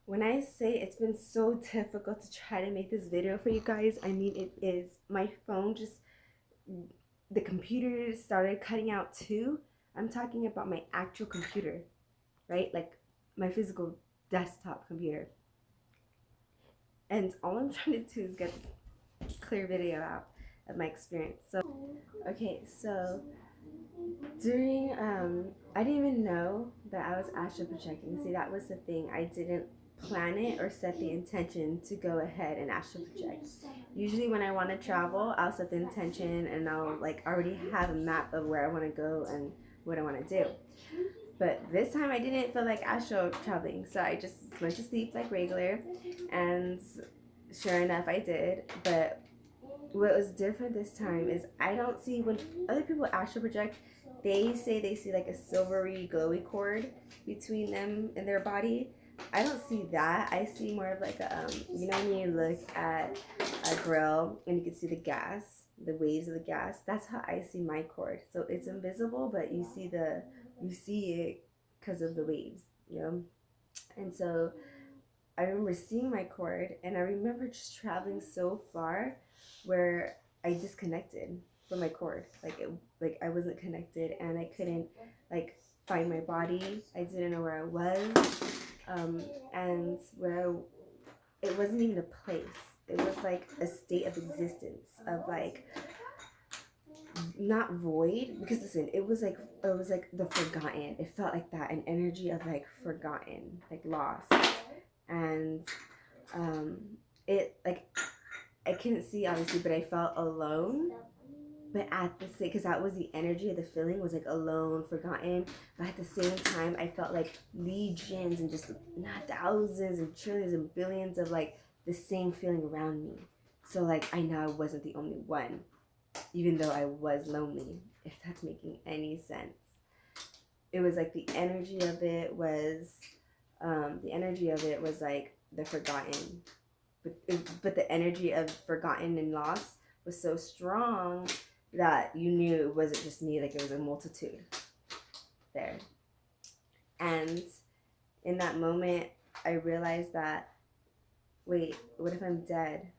When I say it's been so difficult to try to make this video for you guys, I mean it is. My phone just, the computer started cutting out too. I'm talking about my actual computer, right? Like my physical desktop computer. And all I'm trying to do is get this clear video out of my experience. So, okay, so during, I didn't even know that I was astral projecting. See, that was the thing. I didn't plan it or set the intention to go ahead and astral project. Usually when I want to travel, I'll set the intention and I'll like already have a map of where I want to go and what I want to do. But this time I didn't feel like astral traveling, so I just went to sleep like regular, and sure enough I did. But what was different this time is I don't see, when other people astral project, they say they see like a silvery glowy cord between them and their body. I don't see that. I see more of like a you know, when you look at a grill and you can see the gas, the waves of the gas. That's how I see my cord. So it's invisible, but you see it because of the waves, you know. And so I remember seeing my cord, and I remember just traveling so far where I disconnected from my cord. Like I wasn't connected, and I couldn't like find my body. I didn't know where I was, and it wasn't even a place. It was like a state of existence of like, not void, because listen, it was like the forgotten. It felt like that, an energy of like forgotten, like lost. And um it like, I couldn't see obviously, but I felt alone. But at the same, because that was the energy of the feeling, was like alone, forgotten. But at the same time, I felt like legions and just not thousands and trillions and billions of like the same feeling around me. So like I know I wasn't the only one, even though I was lonely, if that's making any sense. It was like the energy of it was like the forgotten, but the energy of forgotten and lost was so strong that you knew it wasn't just me, like it was a multitude there. And in that moment, I realized that, wait, what if I'm dead?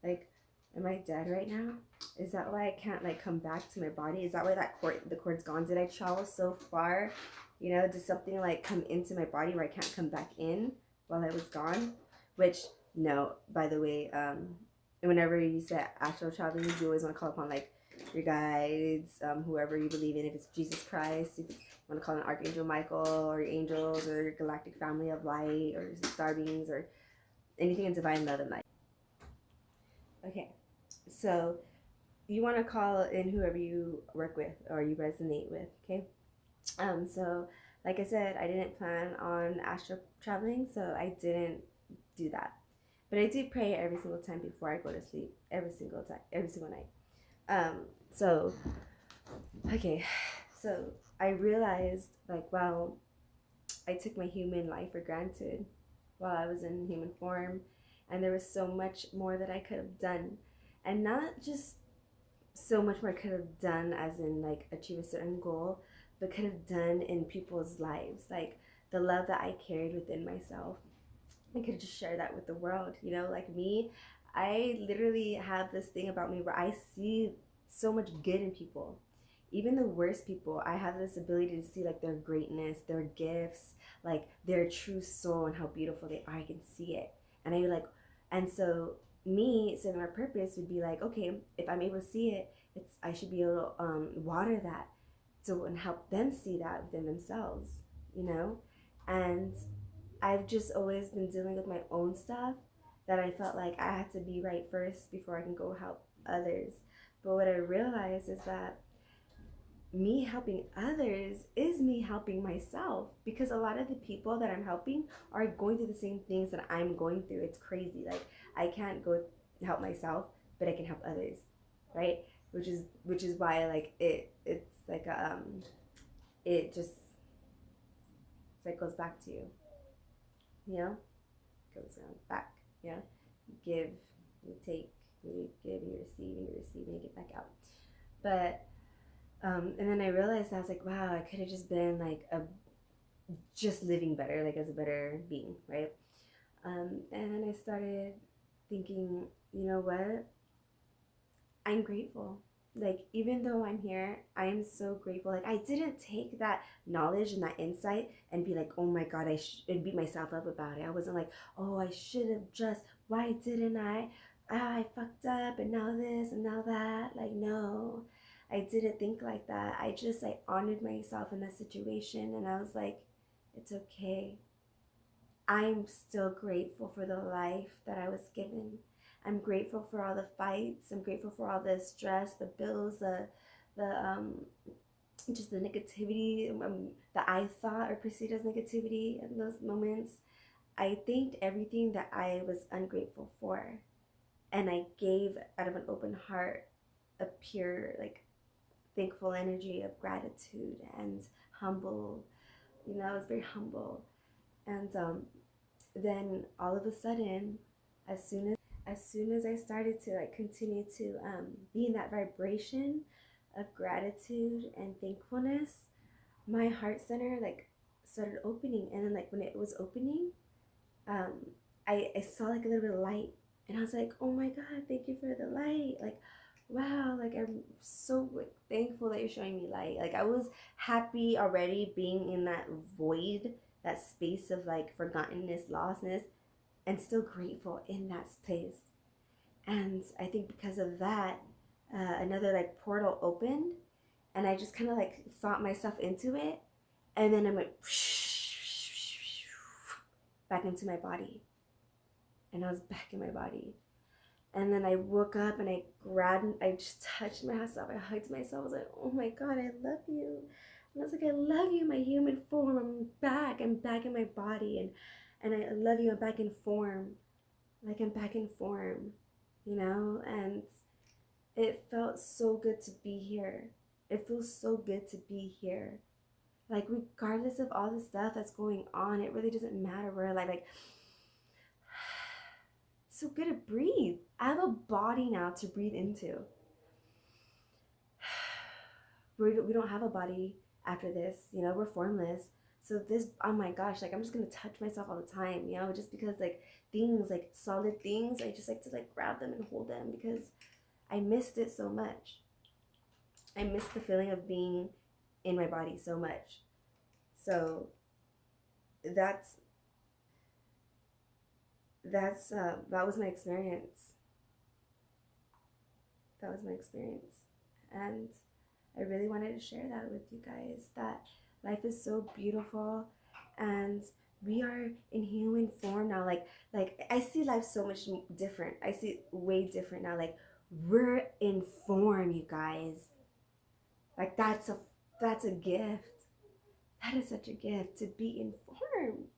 Like, am I dead right now? Is that why I can't like come back to my body? Is that why the cord's gone? Did I travel so far? You know, did something like come into my body where I can't come back in while I was gone? Which, no, by the way, whenever you say astral traveling, you always want to call upon like your guides, whoever you believe in. If it's Jesus Christ, if you want to call on Archangel Michael, or your angels, or your galactic family of light, or star beings, or anything in divine love and light. Okay, so you want to call in whoever you work with or you resonate with, okay? So like I said, I didn't plan on astral traveling, so I didn't do that. But I do pray every single time before I go to sleep, every single time, every single night. So okay, so I realized like, wow, I took my human life for granted while I was in human form, and there was so much more that I could have done, and not just so much more I could have done as in like achieve a certain goal, but could have done in people's lives. Like the love that I carried within myself, I could just share that with the world. You know, like me, I literally have this thing about me where I see so much good in people. Even the worst people, I have this ability to see like their greatness, their gifts, like their true soul and how beautiful they are. I can see it. And I like, and so me serving my purpose would be like, okay, if I'm able to see it, it's, I should be able to water that, so and help them see that within themselves, you know. And I've just always been dealing with my own stuff, that I felt like I had to be right first before I can go help others. But what I realized is that me helping others is me helping myself, because a lot of the people that I'm helping are going through the same things that I'm going through. It's crazy. Like I can't go help myself, but I can help others, right? Which is why like it's like it just, it's like goes back to you, you know, goes around back, yeah. You give, you take, you give, you receive, and you receive, and you get back out. But and then I realized, I was like, wow, I could have just been like a just living better, like as a better being, right? And then I started thinking, you know what? I'm grateful. Like, even though I'm here, I am so grateful. Like, I didn't take that knowledge and that insight and be like, oh my God, and beat myself up about it. I wasn't like, oh, I should have just, why didn't I? Ah, I fucked up and now this and now that. Like, no, I didn't think like that. I just, like, honored myself in that situation and I was like, it's okay. I'm still grateful for the life that I was given. I'm grateful for all the fights. I'm grateful for all the stress, the bills, the just the negativity that I thought or perceived as negativity in those moments. I thanked everything that I was ungrateful for, and I gave out of an open heart a pure, like, thankful energy of gratitude and humble. You know, I was very humble, and then all of a sudden, as soon as I started to like continue to be in that vibration of gratitude and thankfulness, my heart center like started opening, and then like when it was opening, um, I saw like a little bit of light, and I was like, oh my God, thank you for the light, like wow, like I'm so like, thankful that you're showing me light. Like I was happy already being in that void, that space of like forgottenness, lostness, and still grateful in that space. And I think because of that, another like portal opened, and I just kind of like thought myself into it, and then I went back into my body, and I was back in my body. And then I woke up and I just touched myself. I hugged myself. I was like, oh my God, I love you. And I was like, I love you, my human form. I'm back. I'm back in my body. And I love you. I'm back in form. Like I'm back in form, you know? And it felt so good to be here. It feels so good to be here. Like regardless of all the stuff that's going on, it really doesn't matter. We're like it's so good to breathe. I have a body now to breathe into. We don't have a body after this, you know, we're formless. So this, oh my gosh, like I'm just gonna touch myself all the time, you know, just because like things, like solid things, I just like to like grab them and hold them because I missed it so much. I missed the feeling of being in my body so much. So that's that was my experience. That was my experience, and I really wanted to share that with you guys, that life is so beautiful and we are in human form now. Like I see life so much different. I see it way different now. Like we're in form, you guys. Like that's a gift. That is such a gift to be in form.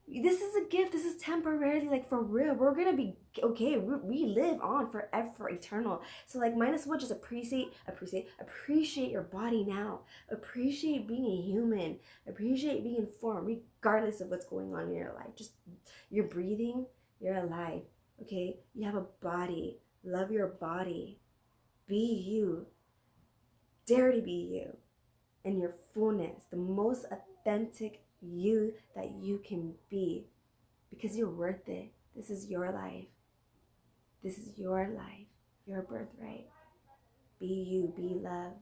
This is a gift. This is temporarily, like for real. We're gonna be okay. We live on forever, for eternal. So like, might as well just appreciate your body now. Appreciate being a human. Appreciate being informed, regardless of what's going on in your life. Just you're breathing. You're alive. Okay, you have a body. Love your body. Be you. Dare to be you in your fullness, the most authentic you that you can be, because you're worth it. This is your life. This is your life, your birthright. Be you, be love.